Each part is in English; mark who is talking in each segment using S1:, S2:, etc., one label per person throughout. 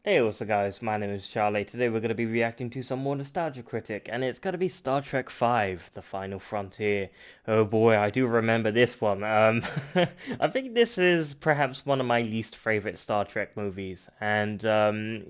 S1: Hey, what's up guys, my name is Charlie. Today we're going to be reacting to some more Nostalgia Critic, and it's going to be Star Trek V, The Final Frontier. Oh boy, I do remember this one. I think this is perhaps one of my least favorite Star Trek movies, and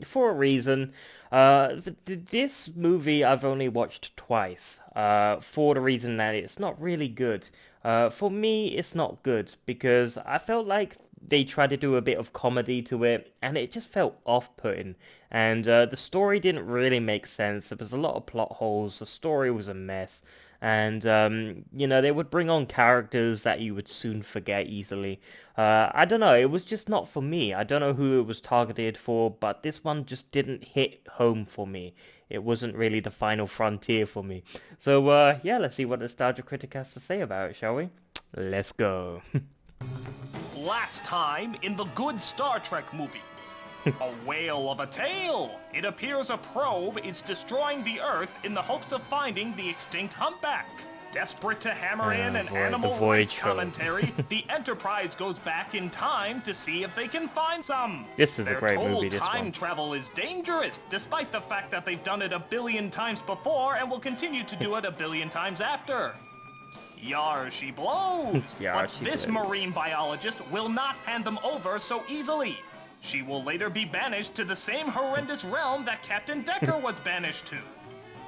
S1: for a reason. This movie I've only watched twice, for the reason that it's not really good. For me, it's not good, because I felt like they tried to do a bit of comedy to it, and it just felt off-putting. And the story didn't really make sense. There was a lot of plot holes. The story was a mess. And, they would bring on characters that you would soon forget easily. I don't know, it was just not for me. I don't know who it was targeted for, but this one just didn't hit home for me. It wasn't really the final frontier for me. So, yeah, let's see what Nostalgia Critic has to say about it, shall we? Let's go.
S2: Last time in the good Star Trek movie. A whale of a tale! It appears a probe is destroying the Earth in the hopes of finding the extinct humpback. Desperate to hammer in an animal rights commentary, the Enterprise goes back in time to see if they can find some.
S1: This is a great movie,
S2: They're
S1: this
S2: told time
S1: one.
S2: travel is dangerous, despite the fact that they've done it a billion times before and will continue to do it a billion times after. Yar, she blows!
S1: Yar,
S2: but
S1: she
S2: this
S1: blows.
S2: marine biologist will not hand them over so easily. She will later be banished to the same horrendous realm that Captain Decker was banished to.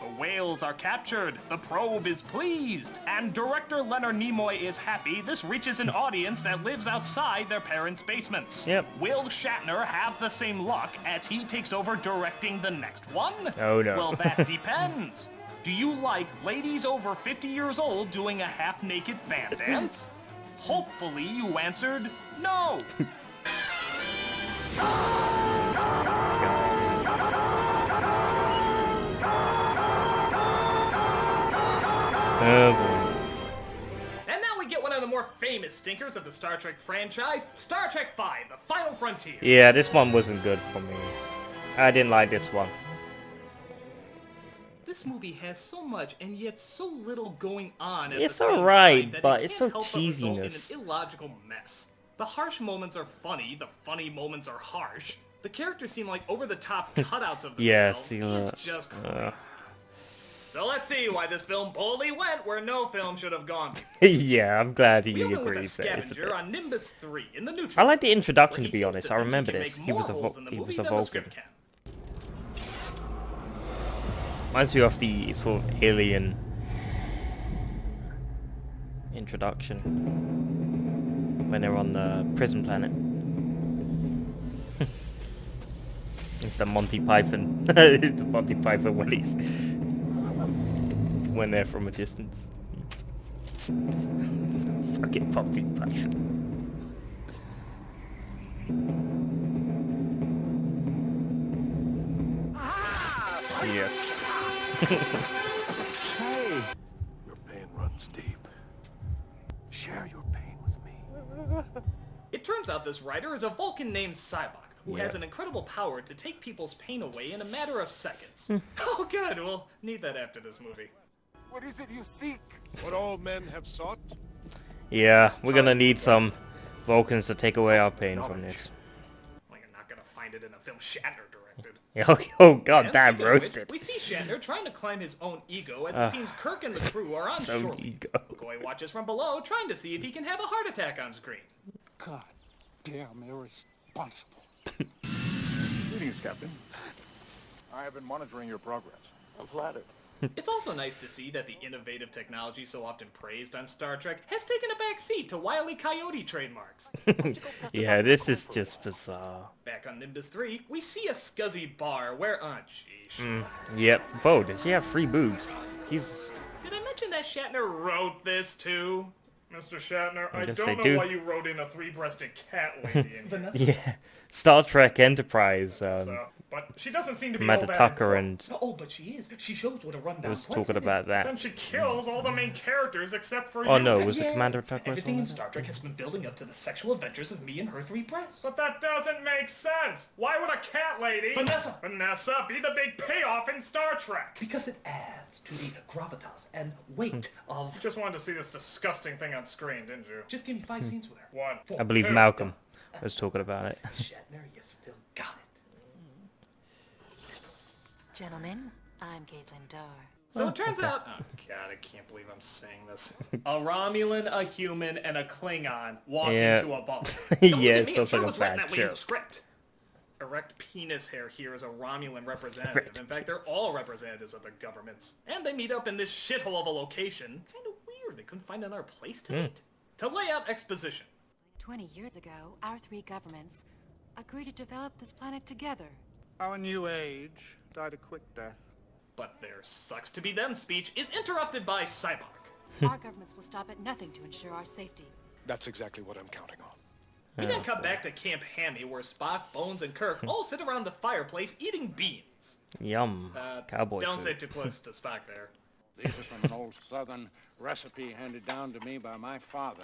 S2: The whales are captured, the probe is pleased, and director Leonard Nimoy is happy this reaches an audience that lives outside their parents' basements.
S1: Yep.
S2: Will Shatner have the same luck as he takes over directing the next one?
S1: Oh no.
S2: Well, that depends. Do you like ladies over 50 years old doing a half-naked fan dance? Hopefully you answered no.
S1: Oh boy.
S2: And now we get one of the more famous stinkers of the Star Trek franchise, Star Trek V, The Final Frontier.
S1: Yeah, this one wasn't good for me. I didn't like this one.
S2: This movie has so much and yet so little going on at
S1: It's
S2: the same
S1: alright,
S2: time that
S1: but
S2: it
S1: it's
S2: can't
S1: so
S2: help but result in an
S1: cheesiness.
S2: illogical mess. The harsh moments are funny, the funny moments are harsh. The characters seem like over-the-top cutouts of themselves.
S1: Yeah, see,
S2: it's just crazy. So let's see why this film boldly went where no film should have gone.
S1: Yeah, I'm glad he
S2: We open with a
S1: agrees that it's a
S2: scavenger
S1: bit.
S2: on Nimbus 3 in the
S1: I
S2: neutral.
S1: like the introduction,
S2: where
S1: to
S2: he
S1: be
S2: seems
S1: honest.
S2: to
S1: I
S2: think
S1: remember
S2: can
S1: this.
S2: make
S1: He
S2: more
S1: was a
S2: holes in the movie than the
S1: Vulcan.
S2: script can.
S1: Reminds you of the sort of alien introduction when they're on the prison planet. It's the Monty Python, the Monty Python Willies when they're from a distance. Fucking Monty Python. Yes.
S3: Hey! Your pain runs deep. Share your pain with me.
S2: It turns out this writer is a Vulcan named Cybok, who
S1: Yeah.
S2: has an incredible power to take people's pain away in a matter of seconds. Oh good, we'll need that after this movie.
S3: What is it you seek? What all men have sought?
S1: Yeah, we're gonna need some Vulcans to take away our pain from this.
S2: Well, you're not gonna find it in a film Shatner directed.
S1: Oh god
S2: And
S1: damn,
S2: speaking of which,
S1: roasted.
S2: we see Shatner trying to climb his own ego as it seems Kirk and the crew are on
S1: So
S2: shore.
S1: ego.
S2: McCoy watches from below, trying to see if he can have a heart attack on screen.
S4: God damn irresponsible.
S3: Greetings, Captain. I have been monitoring your progress. I'm flattered.
S2: It's also nice to see that the innovative technology so often praised on Star Trek has taken a back seat to Wile E. Coyote trademarks.
S1: Yeah, this is just bizarre.
S2: Back on Nimbus 3, we see a scuzzy bar where, sheesh.
S1: Yep. Whoa, does he have free boobs? Jesus.
S2: Did I mention that Shatner wrote this too? Mr. Shatner, I
S1: guess
S2: don't
S1: they
S2: know
S1: do.
S2: why you wrote in a three-breasted cat lady in Vanessa.
S1: Yeah. Star Trek Enterprise.
S2: But she doesn't seem to be
S1: Commander
S2: all that
S1: Tucker
S2: important.
S1: and
S2: Oh, but she is. She shows what a rundown
S1: was
S2: place
S1: talking
S2: it
S1: about
S2: is.
S1: that.
S2: Then she kills all the main characters except for
S1: Oh
S2: you.
S1: no, was it
S2: Yes,
S1: Commander Tucker or
S2: everything in
S1: something?
S2: Star Trek has been building up to the sexual adventures of me and her three breasts.
S5: But that doesn't make sense. Why would a cat lady, Vanessa, be the big payoff in Star Trek?
S2: Because it adds to the gravitas and weight of...
S5: Just wanted to see this disgusting thing on screen, didn't you?
S2: Just give me 5 scenes with her.
S5: One.
S1: I believe
S5: two.
S1: Malcolm was talking about it.
S2: Shatner, you still got it.
S6: Gentlemen, I'm Caitlin Dar.
S2: So it turns out, oh god, I can't believe I'm saying this. A Romulan, a human, and a Klingon walk into a bar. Don't look
S1: Yeah,
S2: at
S1: it
S2: me, I'm
S1: sounds
S2: sure
S1: like
S2: it
S1: a
S2: was written
S1: bad
S2: that way in the
S1: joke.
S2: script. Erect penis hair here is a Romulan representative. In fact, they're all representatives of their governments. And they meet up in this shithole of a location. Kind of weird, they couldn't find another place to meet. To lay out exposition.
S6: 20 years ago, our three governments agreed to develop this planet together.
S4: Our new age died a quick death.
S2: But their sucks to be them speech is interrupted by Cyborg.
S6: Our governments will stop at nothing to ensure our safety.
S7: That's exactly what I'm counting on.
S2: We then cut back to Camp Hammy, where Spock, Bones, and Kirk all sit around the fireplace eating beans.
S1: Yum. Cowboy
S2: Don't
S1: food.
S2: say too close to Spock there.
S3: These are from an old Southern recipe handed down to me by my father.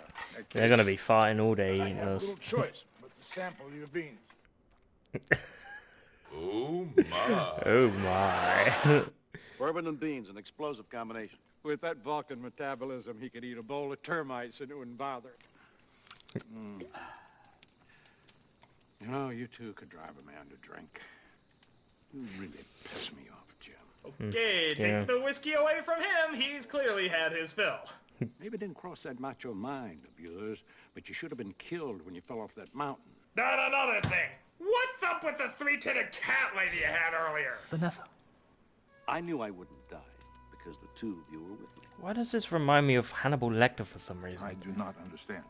S1: They're gonna be fighting all day
S3: I
S1: eating
S3: have
S1: those.
S3: little choice but to sample your beans.
S8: Oh my.
S1: Oh my.
S9: Bourbon and beans, an explosive combination.
S3: With that Vulcan metabolism, he could eat a bowl of termites and it wouldn't bother. You know, you two could drive a man to drink. You really piss me off, Jim.
S2: Okay,
S1: yeah.
S2: take the whiskey away from him. He's clearly had his fill.
S3: Maybe it didn't cross that macho mind of yours, but you should have been killed when you fell off that mountain.
S5: Not another thing. What's up with the three-titted cat lady you had earlier?
S2: Vanessa.
S9: I knew I wouldn't die because the two of you were with me.
S1: Why does this remind me of Hannibal Lecter for some reason?
S3: I do not understand.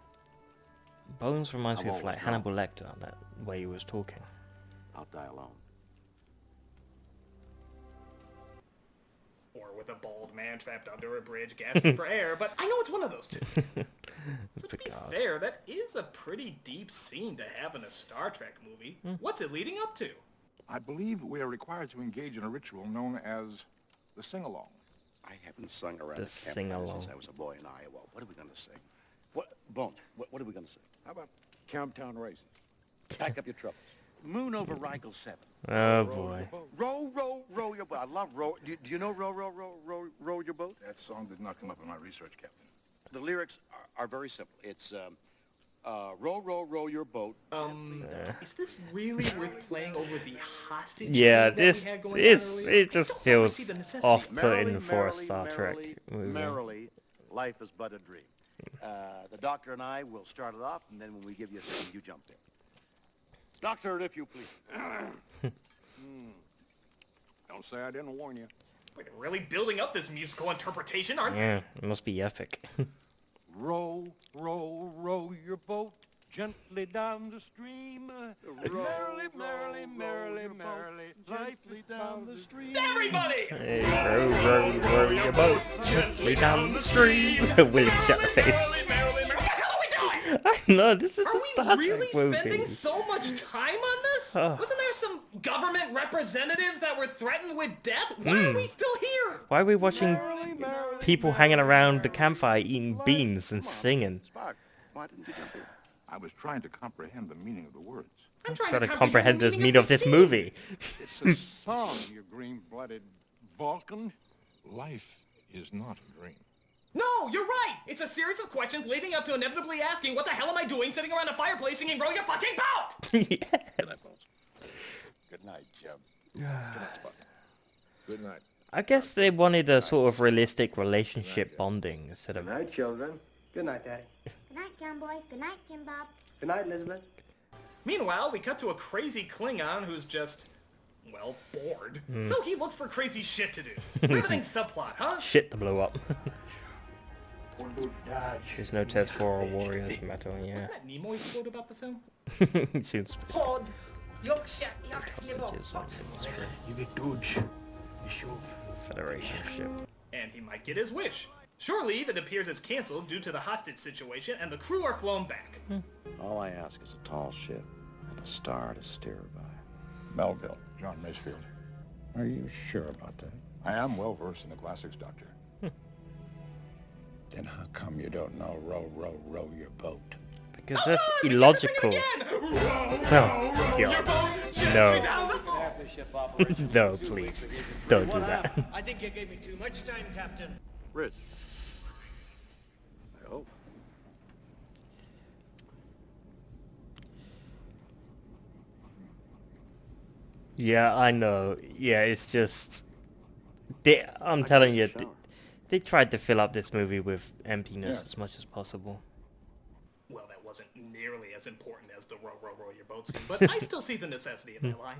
S1: Bones reminds me
S9: I've
S1: of like
S9: always
S1: Hannibal Lecter, that way he was talking.
S9: I'll die alone.
S2: Or with a bald man trapped under a bridge gasping for air, but I know it's one of those two. So to be
S1: Picard.
S2: fair, that is a pretty deep scene to have in a Star Trek movie. What's it leading up to?
S3: I believe we are required to engage in a ritual known as the sing-along.
S9: I haven't sung around
S1: The
S9: a campfire
S1: sing-along.
S9: since I was a boy in Iowa. What are we going to sing? What, Bones, what are we going to sing?
S3: How about Camptown Races?
S9: Pack up your troubles. Moon over Rigel 7.
S1: Oh boy.
S9: Row, row, row your boat. I love row. Do you know row, row, row, row, row your boat?
S3: That song did not come up in my research, Captain.
S9: The lyrics are very simple. It's row, row, row your boat.
S2: Is this really worth playing over the hostage
S1: Yeah,
S2: scene that
S1: this
S2: we had going on
S1: is
S2: earlier?
S1: it
S2: I
S1: just
S2: don't quite
S1: feels
S2: see the necessity.
S1: off-putting for a
S9: Merrily,
S1: Star Trek
S9: merrily,
S1: movie.
S9: merrily, life is but a dream. The doctor and I will start it off, and then when we give you a signal, you jump in. Doctor, if you please.
S3: Don't say I didn't warn you.
S2: Wait, they're really building up this musical interpretation, aren't they?
S1: Yeah, it must be epic.
S3: Row, row, row your boat gently down the stream. Merrily, merrily, merrily, merrily, lightly down the stream.
S2: Everybody!
S1: Hey, row your boat gently down the stream. William Shatterface.
S2: Merrily, what the hell are we doing?
S1: I know, this is
S2: Are
S1: a
S2: we
S1: Star
S2: really
S1: Trek movie.
S2: spending so much time on this?
S1: Ugh.
S2: Wasn't there some government representatives that were threatened with death? Why are we still here?
S1: Why are we watching people hanging around the campfire eating beans and singing?
S9: Spock, why didn't you jump in?
S3: I was trying to comprehend the meaning of the words.
S2: I'm
S1: Try to
S2: comprehend
S1: comprehend
S2: the
S1: the meaning of this
S2: scene.
S1: movie.
S3: It's a song, you green-blooded Vulcan. Life is not a dream.
S2: No, you're right! It's a series of questions leading up to inevitably asking, what the hell am I doing sitting around a fireplace singing Row Your Fucking Boat?
S9: Good night, Bones. Good night, Jim. Good night, Spock.
S3: Good night.
S1: I guess they wanted a sort of realistic relationship bonding instead of...
S10: Good night, children. Good night, Daddy.
S11: Good night, John Boy. Good night, Jim Bob.
S10: Good night, Elizabeth.
S2: Meanwhile, we cut to a crazy Klingon who's just, well, bored. So he looks for crazy shit to do. Riveting subplot, huh?
S1: Shit to blow up. There's no test for our warriors metal, yeah.
S2: Wasn't that Nimoy's quote about the film?
S1: Seems
S6: Pod, Yorkshire, Yorkshire,
S1: Federation ship.
S2: And he might get his wish. Shore leave, it appears, is canceled due to the hostage situation, and the crew are flown back.
S9: All I ask is a tall ship and a star to steer her by.
S3: Melville, John Masefield. Are you sure about that? I am well versed in the classics, Doctor. Then how come you don't know row, row, row your boat?
S1: Because that's illogical. Oh, God. No. No, please. Don't do that.
S10: I think you gave me too much time, Captain.
S9: Rich. I hope.
S1: Yeah, I know. Yeah, it's just... I'm telling you, they tried to fill up this movie with emptiness as much as possible.
S2: Well, that wasn't nearly as important as the row your boat scene, but I still see the necessity of that line.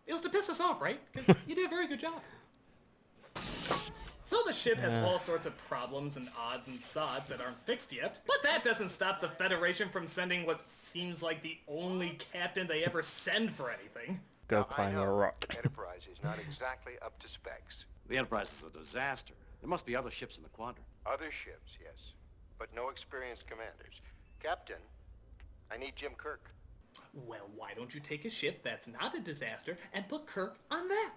S2: It was to piss us off, right? 'Cause you did a very good job. So the ship has all sorts of problems and odds and sods that aren't fixed yet, but that doesn't stop the Federation from sending what seems like the only captain they ever send for anything.
S1: Go climb a rock.
S7: Enterprise is not exactly up to specs.
S9: The Enterprise is a disaster. There must be other ships in the quadrant.
S7: Other ships, yes, but no experienced commanders. Captain, I need Jim Kirk.
S2: Well, why don't you take a ship that's not a disaster and put Kirk on that?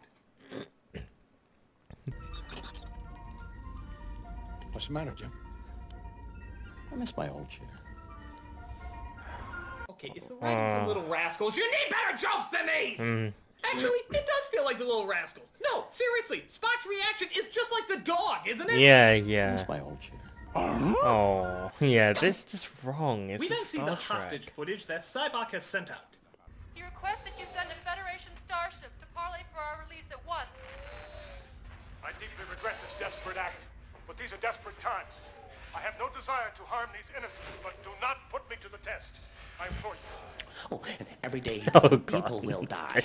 S3: What's the matter, Jim?
S9: I miss my old chair.
S2: Okay, it's the writing for Little Rascals. You need better jokes than these! Actually, it does feel like the Little Rascals. No, seriously, Spock's reaction is just like the dog, isn't it?
S1: Yeah,
S9: I
S1: yeah.
S9: miss my old chair.
S1: Oh, yeah, this is just wrong. It's
S2: We then
S1: a
S2: see
S1: Star
S2: the
S1: Trek.
S2: hostage footage that Cybok has sent out.
S6: He requests that you send a Federation starship to parley for our release at once.
S3: I deeply regret this desperate act, but these are desperate times. I have no desire to harm these innocents, but do not put me to the test. I implore you.
S10: Oh, and every day people will die.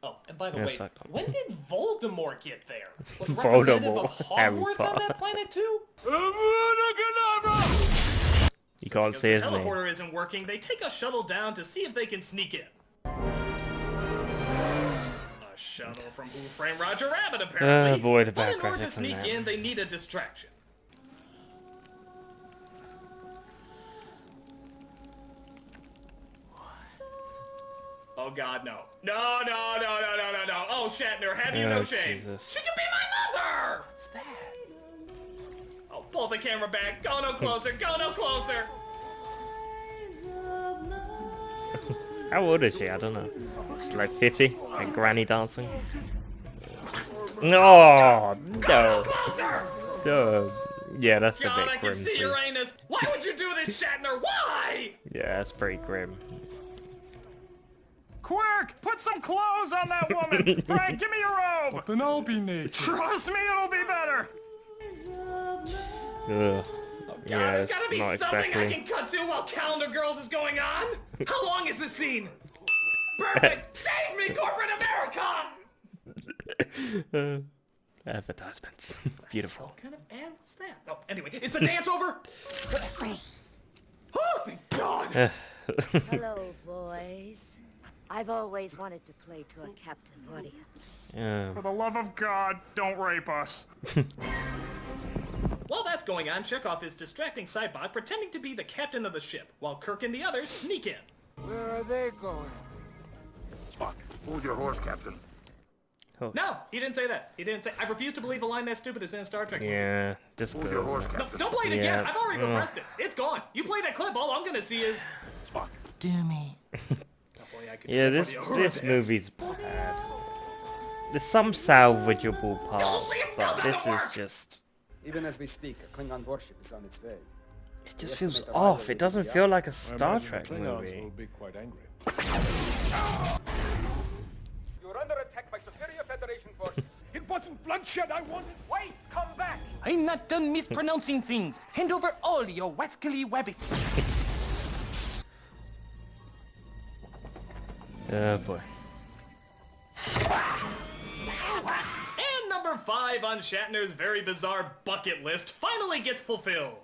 S2: Oh, and by the
S1: Yeah,
S2: way,
S1: fuck them.
S2: when did Voldemort get there? Was representative of
S1: Voldemort, Harry
S2: Hogwarts on
S1: Potter.
S2: that planet too?
S1: You can't say his name.
S2: Teleporter isn't working. They take a shuttle down to see if they can sneak in. A shuttle from Who Framed Roger Rabbit, apparently.
S1: Oh boy, the
S2: But in
S1: background
S2: order to
S1: on
S2: sneak
S1: that.
S2: in, they need a distraction. Oh God, no. No. Oh, Shatner, have you no
S1: Oh,
S2: shame?
S1: Jesus.
S2: She can be my mother! What's that? Oh, pull the camera back. Go no closer. Go no closer.
S1: How old is she? I don't know. She's like 50? Like granny dancing? No, no.
S2: Closer!
S1: No. Yeah, that's a
S2: God, I
S1: bit
S2: can
S1: grim
S2: see
S1: too.
S2: Uranus. Why would you do this, Shatner? Why?
S1: Yeah, that's pretty grim.
S5: Quick! Put some clothes on that woman! Frank, give me your robe!
S3: Then I'll be naked.
S5: Trust me, it'll be better!
S1: Ugh.
S2: God,
S1: Yeah,
S2: there's
S1: it's
S2: gotta be
S1: not
S2: something I
S1: exactly.
S2: can cut to while Calendar Girls is going on. How long is this scene? Perfect! Save me, corporate America!
S1: Advertisements. Beautiful.
S2: What kind of ad was that? Oh, anyway, is the dance over? Oh, thank God!
S8: Hello, boys. I've always wanted to play to a captive audience.
S1: Yeah.
S5: For the love of God, don't rape us.
S2: While that's going on, Chekhov is distracting Cybok, pretending to be the captain of the ship, while Kirk and the others sneak in.
S3: Where are they going?
S7: Spock, hold your horse, Captain.
S2: No, he didn't say that. He didn't say. I refuse to believe a line that stupid is in a Star Trek movie.
S1: Yeah, just
S7: Hold your
S1: go.
S7: horse,
S2: No,
S7: Captain.
S2: don't play it again.
S1: Yeah.
S2: I've already repressed it. It's gone. You play that clip, all I'm gonna see is...
S7: Spock.
S10: Do me.
S2: Hopefully I could
S1: Yeah,
S2: do
S1: this
S2: the Uhura
S1: this
S2: dance.
S1: movie's bad. There's some salvageable parts,
S2: leave,
S1: but
S2: that
S1: this
S2: doesn't
S1: is
S2: work.
S1: just...
S12: Even as we speak, a Klingon warship is on its way.
S1: It just
S12: We
S1: feels
S12: estimate arrival
S1: off. It
S12: within
S1: doesn't
S12: the
S1: feel
S12: hour.
S1: like a Star Trek movie.
S3: be quite angry.
S12: You're under attack by superior Federation forces.
S3: It wasn't bloodshed I wanted.
S12: Wait, come back!
S10: I'm not done mispronouncing things. Hand over all your wascally wabbits.
S1: Oh boy.
S2: And number 5 on Shatner's very bizarre bucket list finally gets fulfilled.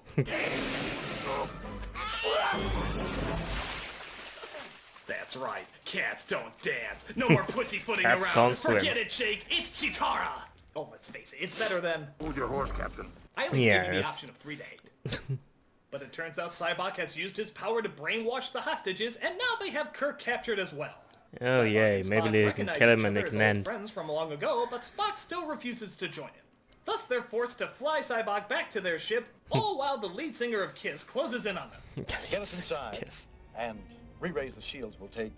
S2: That's right. Cats don't dance. No more pussyfooting
S1: Cats
S2: around.
S1: can't swim.
S2: Forget it, Jake. It's Chitara. Oh, let's face it. It's better than...
S7: Hold your horse, Captain.
S2: I at least gave you the
S1: Yes.
S2: option of 3 to hate. But it turns out Cybok has used his power to brainwash the hostages, and now they have Kirk captured as well.
S1: Oh
S2: Cybok
S1: yay,
S2: and
S1: maybe
S2: Spock
S1: they can
S2: recognize
S1: kill him
S2: each
S1: and they
S2: other as
S1: can
S2: old
S1: end.
S2: friends from long ago, but Spock still refuses to join him. Thus, they're forced to fly Cybok back to their ship, all while the lead singer of KISS closes in on them.
S13: Get us inside,
S1: Kiss.
S13: and re-raise the shields will take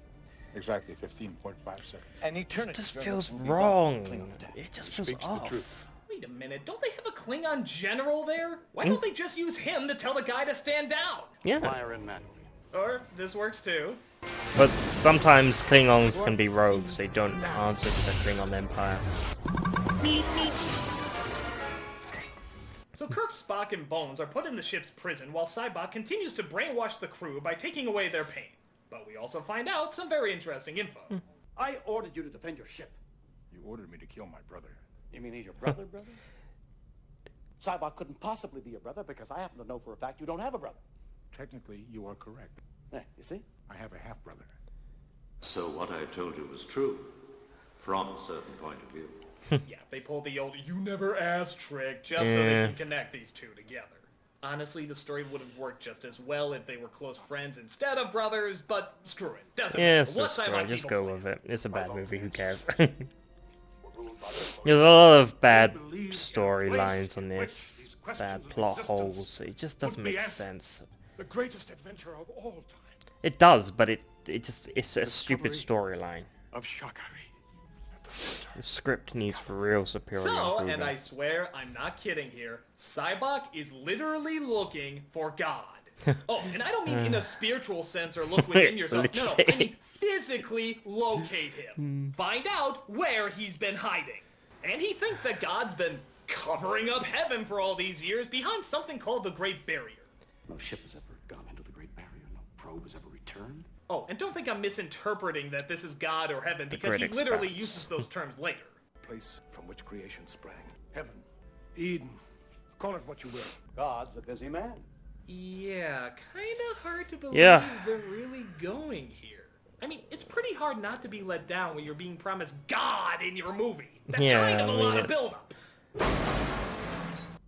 S3: Exactly 15.5 seconds.
S13: an eternity.
S1: It just
S13: during
S1: feels
S13: this will be
S1: wrong.
S13: gone. Klingon attack.
S1: It just
S3: It
S1: feels
S3: speaks the
S1: off.
S3: truth.
S2: Wait a minute, don't they have a Klingon general there? Why don't they just use him to tell the guy to stand down?
S1: Yeah.
S9: Fire in manually.
S2: Or, this works too.
S1: But sometimes Klingons can be rogues. They don't answer to the Klingon Empire.
S5: So Kirk, Spock, and Bones are put in the ship's prison while Cybok continues to brainwash the crew by taking away their pain. But we also find out some very interesting info.
S9: I ordered you to defend your ship.
S13: You ordered me to kill my brother.
S9: You mean he's your brother? Cybok couldn't possibly be your brother because I happen to know for a fact you don't have a brother.
S13: Technically, you are correct.
S9: You see?
S13: I have a half-brother.
S14: So what I told you was true, from a certain point of view.
S5: Yeah, they pulled the old "you never asked" trick just so they can connect these two together. Honestly, the story would have worked just as well if they were close friends instead of brothers, but screw it. Doesn't matter.
S1: Yeah,
S5: What's Cybok's
S1: just
S5: evil
S1: go
S5: plan?
S1: with it. It's a bad movie, who cares? There's a lot of bad storylines on this, bad plot holes. It just doesn't make sense.
S3: The greatest adventure of all time.
S1: It does, but it's a stupid storyline.
S3: Of Shakari.
S1: The script needs for real superior
S5: So,
S1: improvement.
S5: and I swear, I'm not kidding here, Cybok is literally looking for God. Oh, and I don't mean in a spiritual sense or look within yourself. No, I mean physically locate him. Find out where he's been hiding. And he thinks that God's been covering up heaven for all these years behind something called the Great Barrier.
S9: No ship has ever gone into the Great Barrier. No probe has ever returned.
S5: Oh, and don't think I'm misinterpreting that this is God or heaven, because he
S13: Critic
S5: literally
S13: spouts.
S5: uses those terms later.
S13: Place from which creation sprang. Heaven. Eden. Call it what you will.
S9: God's a busy man.
S5: Yeah, kinda hard to believe
S1: Yeah.
S5: they're really going here. I mean, it's pretty hard not to be let down when you're being promised God in your movie. That's
S1: Yeah,
S5: kind of a
S1: I mean,
S5: lot of
S1: it's-
S5: build-up.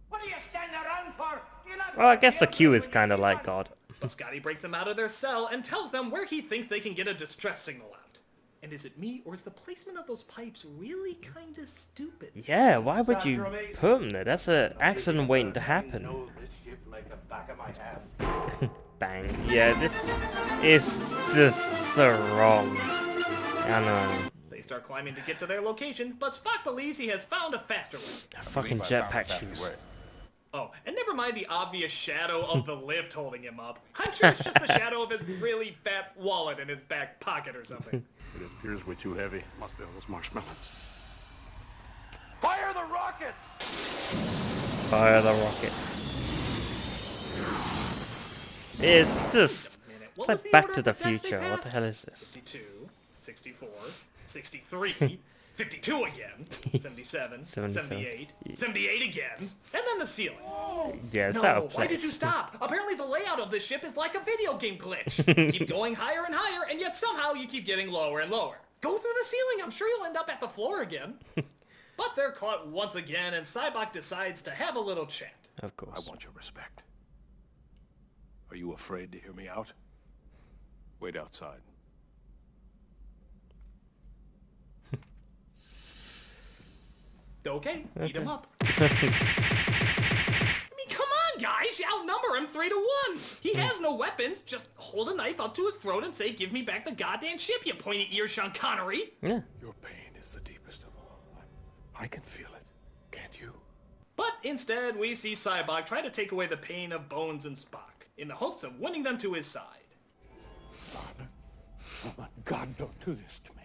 S10: What are you standing around for? You're not
S1: Well, I guess the Q is kind of like God.
S5: But Scotty breaks them out of their cell and tells them where he thinks they can get a distress signal out. And is it me, or is the placement of those pipes really kinda stupid?
S1: Yeah, why would you put them there? That's an accident waiting to happen. Bang. Yeah, this is just so wrong. I know.
S5: They start climbing to get to their location, but Spock believes he has found a faster way.
S1: Fucking jetpack shoes.
S5: Oh, and never mind the obvious shadow of the lift holding him up. I'm sure it's just the shadow of his really fat wallet in his back pocket or something.
S13: It appears we're too heavy. Must be those marshmallows.
S9: Fire the rockets!
S1: Fire the rockets. It's just... It's like Back to the Future. What the hell is this?
S5: 52, 64, 63, 52 again, 77, 78, 78 again, and then the ceiling.
S1: Yeah, it's
S5: No,
S1: out of
S5: why did
S1: place.
S5: you stop? Apparently the layout of this ship is like a video game glitch. Keep going higher and higher, and yet somehow you keep getting lower and lower. Go through the ceiling, I'm sure you'll end up at the floor again. But they're caught once again, and Cybok decides to have a little chat.
S1: Of course.
S13: I want your respect. Are you afraid to hear me out? Wait outside.
S5: Okay, beat him up. I mean, come on, guys! You outnumber him 3-1! He has no weapons, just hold a knife up to his throat and say, "Give me back the goddamn ship, you pointy-eared Sean Connery!"
S1: Yeah.
S13: Your pain is the deepest of all. I can feel it. Can't you?
S5: But instead, we see Cybok try to take away the pain of Bones and Spock, in the hopes of winning them to his side.
S13: Father, oh my God, don't do this to me.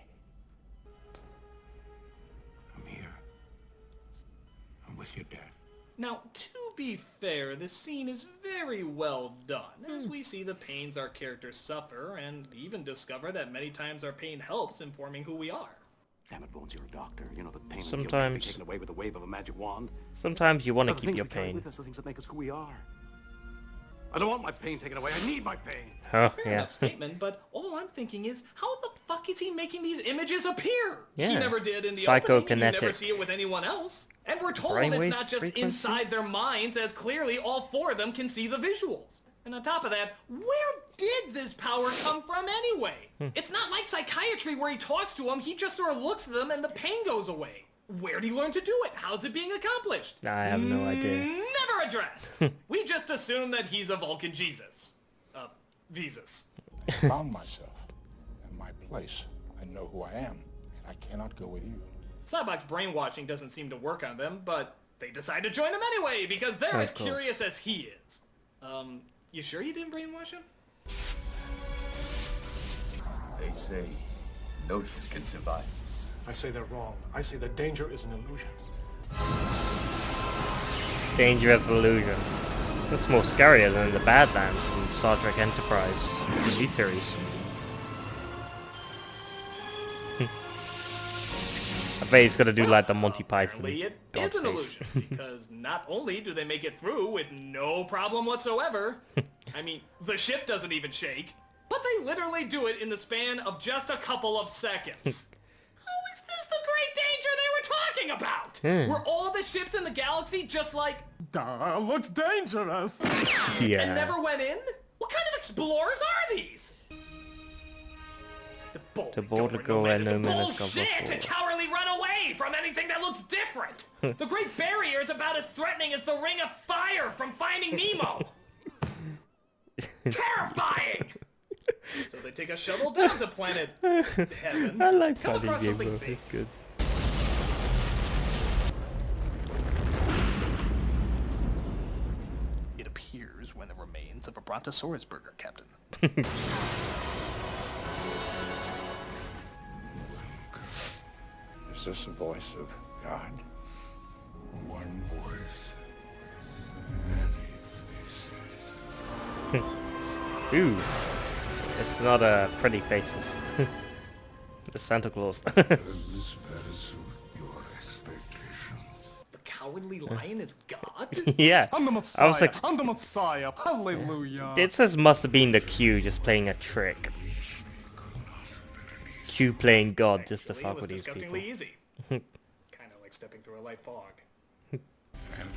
S13: I'm here. I'm with you, Dad.
S5: Now, to be fair, this scene is very well done, as we see the pains our characters suffer, and even discover that many times our pain helps in forming who we are.
S9: Damn it, Bones, you're a doctor. You know the pain and guilt can't
S1: Sometimes-
S9: be taken away with a wave of a magic wand.
S1: Sometimes you want to
S9: But the
S1: keep
S9: things
S1: your
S9: we carry
S1: pain.
S9: with us, the things that make us who we are. I don't want my pain taken away. I need my pain.
S1: Oh,
S5: Fair
S1: yeah.
S5: enough statement, but all I'm thinking is, how the fuck is he making these images appear? He
S1: Yeah.
S5: never did in the opening, and you never
S1: Psychokinetic.
S5: see it with anyone else. And we're told
S1: Brainwave
S5: it's not just
S1: frequency?
S5: inside their minds, as clearly all four of them can see the visuals. And on top of that, where did this power come from anyway? It's not like psychiatry where he talks to them, he just sort of looks at them and the pain goes away. Where did he learn to do it? How's it being accomplished?
S1: I have no idea.
S5: Never addressed. We just assume that he's a Vulcan Jesus. Jesus.
S13: I found myself and my place. I know who I am, and I cannot go with you.
S5: Cybok's brainwashing doesn't seem to work on them, but they decide to join him anyway because they're as
S1: Of course.
S5: curious as he is. You sure you didn't brainwash him?
S13: say no ship can survive this.
S3: I say they're wrong. I say the danger is an illusion.
S1: Dangerous illusion. That's more scarier than the Badlands from Star Trek Enterprise TV series. I bet he's gonna do like the Monty Python.
S5: Apparently it
S1: God
S5: is an
S1: face.
S5: illusion, because not only do they make it through with no problem whatsoever, I mean, the ship doesn't even shake, but they literally do it in the span of just a couple of seconds. How is this the great danger they were talking about? Were all the ships in the galaxy just like,
S3: That looks dangerous.
S1: Yeah.
S5: and never went in? What kind of explorers are these?
S1: To boldly go where no man has gone
S5: Bullshit! To
S1: before.
S5: cowardly run away from anything that looks different! The Great Barrier is about as threatening as the Ring of Fire from Finding Nemo! Terrifying! So they take a shuttle down to planet Heaven.
S1: I like
S5: come
S1: Finding
S5: across something
S1: Nemo.
S5: big.
S1: It's good.
S2: It appears when the remains of a Brontosaurus burger, Captain.
S13: Is this the voice of God?
S3: One voice, many faces.
S1: Ooh. It's not pretty faces. It's Santa Claus.
S3: Does this better suit your expectations?
S5: The Cowardly Lion is God?
S1: Yeah.
S3: I'm the
S1: I
S3: Messiah.
S1: was like,
S3: I'm the Messiah. Hallelujah.
S1: it says must have been the Q just playing a trick. Q playing God just to
S5: Actually,
S1: fuck
S5: it was
S1: with these people.
S5: disgustingly easy. Kind of like stepping through a light fog.
S3: And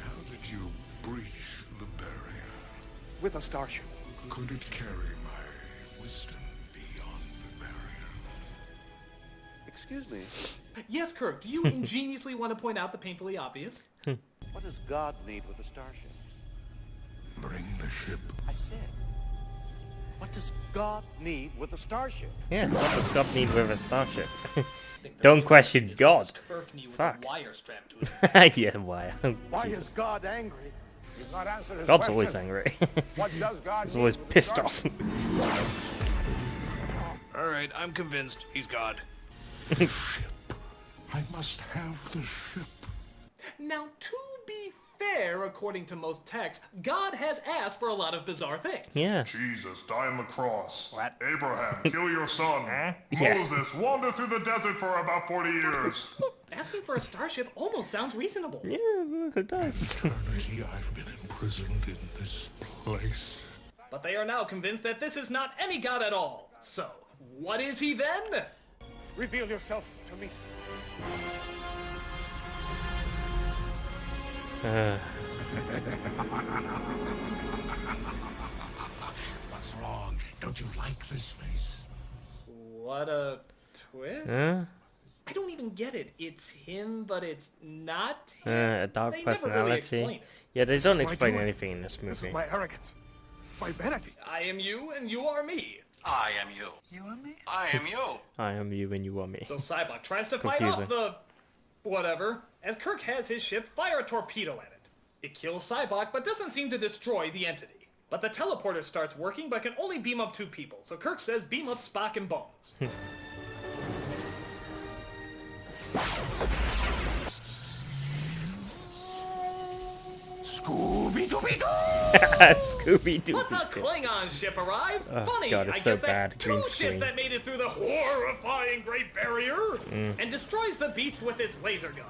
S3: how did you breach the barrier?
S9: With a starship.
S3: Could it carry my wisdom beyond the barrier?
S9: Excuse me.
S5: Yes, Kirk, do you ingeniously want to point out the painfully obvious?
S9: What does God need with a starship?
S3: Bring the ship.
S9: I said. What does God need with a starship?
S1: Yeah, what does God need with a starship?
S5: I think the
S1: Don't
S5: real
S1: question
S5: question is,
S1: God.
S5: what does Kirk need with
S1: Fuck.
S5: a wire strapped to it?
S1: Yeah, why?
S9: Why
S1: Jesus.
S9: is God angry?
S13: He's not answered his
S1: God's
S13: question.
S1: always angry.
S13: What does God
S1: He's
S13: need
S1: always
S13: with a
S1: pissed
S13: starship?
S1: off.
S2: Alright, I'm convinced. He's God.
S3: Ship. I must have the ship.
S5: Now, to be fair, according to most texts, God has asked for a lot of bizarre things.
S1: Yeah.
S15: Jesus, die on the cross. What? Abraham, kill your son.
S1: Yeah.
S15: Moses, wander through the desert for about 40 years.
S5: Asking for a starship almost sounds reasonable.
S1: Yeah, it does.
S3: Eternity I've been imprisoned in this place.
S5: But they are now convinced that this is not any God at all. So, what is he then?
S9: Reveal yourself to me.
S3: What's wrong? Don't you like this face?
S5: What a twist.
S1: Huh?
S5: I don't even get it. It's him, but it's not him.
S1: A dark
S5: They never really explain
S1: personality.
S5: it.
S1: Yeah, they don't
S3: my
S1: explain
S3: doing.
S1: anything in this
S3: This
S1: movie.
S3: is my arrogance. My vanity.
S5: I am you, and you are me.
S14: I am you.
S3: You and me?
S14: I am you.
S1: I am you and you are me.
S5: So Cybok tries to fight
S1: Confusing.
S5: off the... whatever, as Kirk has his ship fire a torpedo at it. It kills Cybok, but doesn't seem to destroy the entity. But the teleporter starts working, but can only beam up 2 people. So Kirk says beam up Spock and Bones.
S1: Scooby-Doo.
S5: But the Klingon ship arrives.
S1: Oh,
S5: Funny,
S1: God, it's
S5: I
S1: so
S5: guess that's
S1: bad.
S5: 2
S1: Green
S5: ships
S1: screen.
S5: that made it through the horrifying Great Barrier and destroys the beast with its laser gun.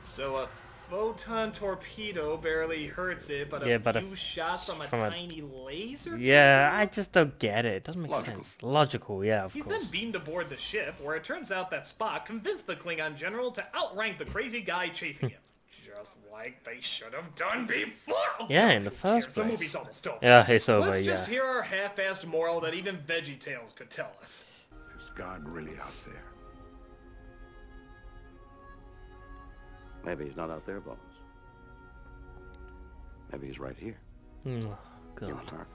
S5: So a photon torpedo barely hurts it, but
S1: Yeah,
S5: a
S1: but
S5: few shots from a tiny laser.
S1: Yeah,
S5: kills
S1: I
S5: it?
S1: just don't get it. It doesn't make sense. Logical, yeah, of
S5: He's
S1: course.
S5: then beamed aboard the ship, where it turns out that Spock convinced the Klingon general to outrank the crazy guy chasing him. Just like they should have done before! Oh,
S1: Yeah,
S5: God,
S1: in the
S5: who
S1: first
S5: cares? The
S1: place.
S5: movie's almost over.
S1: Yeah, it's over,
S5: Let's
S1: yeah.
S5: just hear our half-assed moral that even VeggieTales could tell us.
S13: Is God really out there?
S9: Maybe he's not out there, Bones. Maybe he's right here.
S1: Oh,
S9: In
S1: God.
S9: the dark.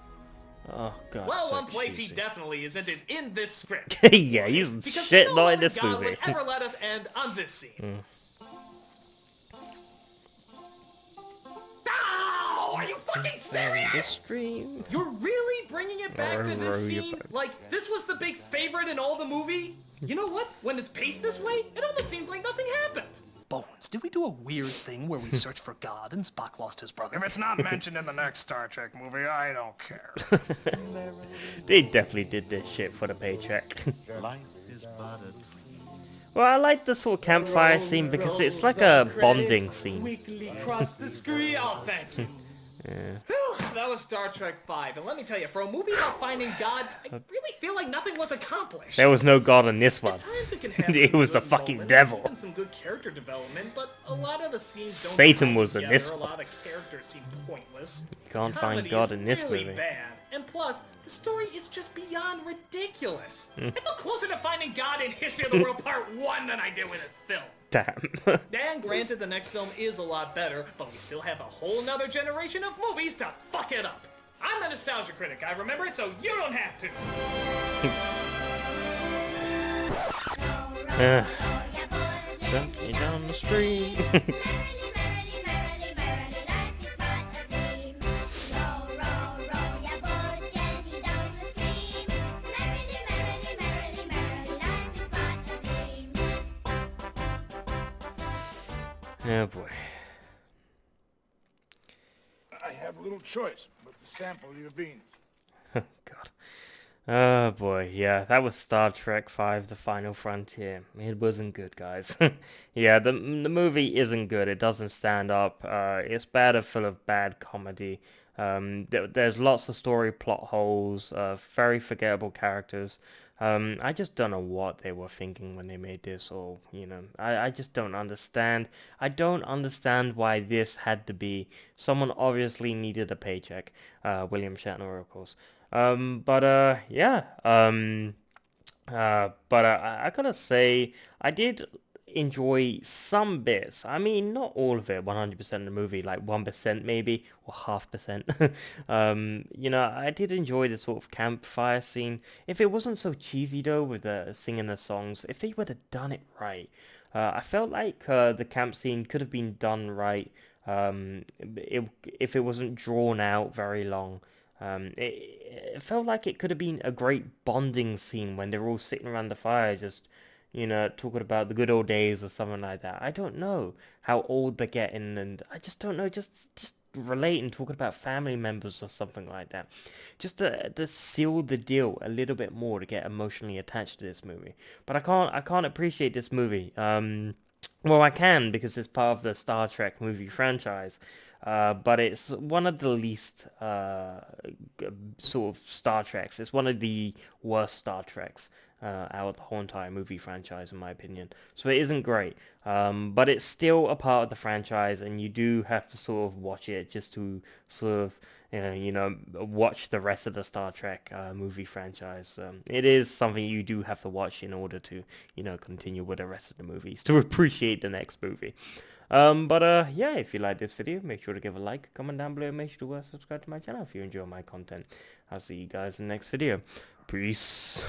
S1: Oh, God.
S5: Well,
S1: so
S5: one place he
S1: cheesy.
S5: definitely isn't is in this script.
S1: Yeah, he's
S5: Because
S1: shit
S5: no
S1: not in
S5: other
S1: this
S5: God
S1: movie.
S5: would ever let us end on this scene. Ow! Are you fucking serious?
S1: The stream.
S5: You're really bringing it back to this
S1: Row your
S5: scene?
S1: boat.
S5: Like, this was the big favorite in all the movie? You know what? When it's paced this way, it almost seems like nothing happened.
S2: Bones, did we do a weird thing where we searched for God and Spock lost his brother?
S15: If it's not mentioned in the next Star Trek movie, I don't care.
S1: They definitely did this shit for the paycheck.
S9: Life is but a dream.
S1: Well, I like the sort of campfire scene because it's like a bonding scene.
S5: Weekly cross the screen. Oh, thank you.
S1: Yeah.
S5: Whew, that was Star Trek V, and let me tell you, for a movie about finding God, I really feel like nothing was accomplished.
S1: There was no God in this one.
S5: At times it can have
S1: It
S5: some
S1: was the
S5: good
S1: fucking
S5: moments,
S1: devil.
S5: even some good character development, but a lot of the scenes don't
S1: Satan
S5: come
S1: was in
S5: together.
S1: this
S5: A
S1: one.
S5: lot of characters seem pointless.
S1: You can't
S5: The
S1: find
S5: comedy
S1: God
S5: is
S1: in this
S5: really
S1: movie.
S5: bad. And plus, the story is just beyond ridiculous.
S1: Hmm.
S5: I feel closer to finding God in History of the World Part 1 than I did with this film.
S1: Damn.
S5: And granted, the next film is a lot better, but we still have a whole nother generation of movies to fuck it up. I'm the Nostalgia Critic, I remember it, so you don't have to.
S1: Junkie down the street. Oh boy.
S4: I have little choice but to sample your beans.
S1: Oh god. Oh boy, yeah, that was Star Trek V, The Final Frontier. It wasn't good, guys. Yeah, the movie isn't good. It doesn't stand up. It's bad and full of bad comedy. There's lots of story plot holes, very forgettable characters. I just don't know what they were thinking when they made this, or, you know, I just don't understand. I don't understand why this had to be. Someone obviously needed a paycheck. William Shatner, of course. Yeah. I gotta say, I did enjoy some bits. I mean, not all of it, 100% of the movie, like 1% maybe, or half percent. You know, I did enjoy the sort of campfire scene. If it wasn't so cheesy though, with the singing the songs, if they would have done it right, I felt like the camp scene could have been done right. If it wasn't drawn out very long. It felt like it could have been a great bonding scene when they're all sitting around the fire, just, you know, talking about the good old days or something like that. I don't know how old they're getting, and I just don't know, just relating, talking about family members or something like that. Just to seal the deal a little bit more to get emotionally attached to this movie. But I can't appreciate this movie. Well, I can, because it's part of the Star Trek movie franchise. But it's one of the least sort of Star Treks. It's one of the worst Star Treks out of the whole entire movie franchise, in my opinion. So it isn't great, but it's still a part of the franchise, and you do have to sort of watch it just to sort of watch the rest of the Star Trek movie franchise. It is something you do have to watch in order to, you know, continue with the rest of the movies, to appreciate the next movie. Yeah, if you like this video, make sure to give a like, comment down below, make sure to subscribe to my channel if you enjoy my content. I'll see you guys in the next video. Peace.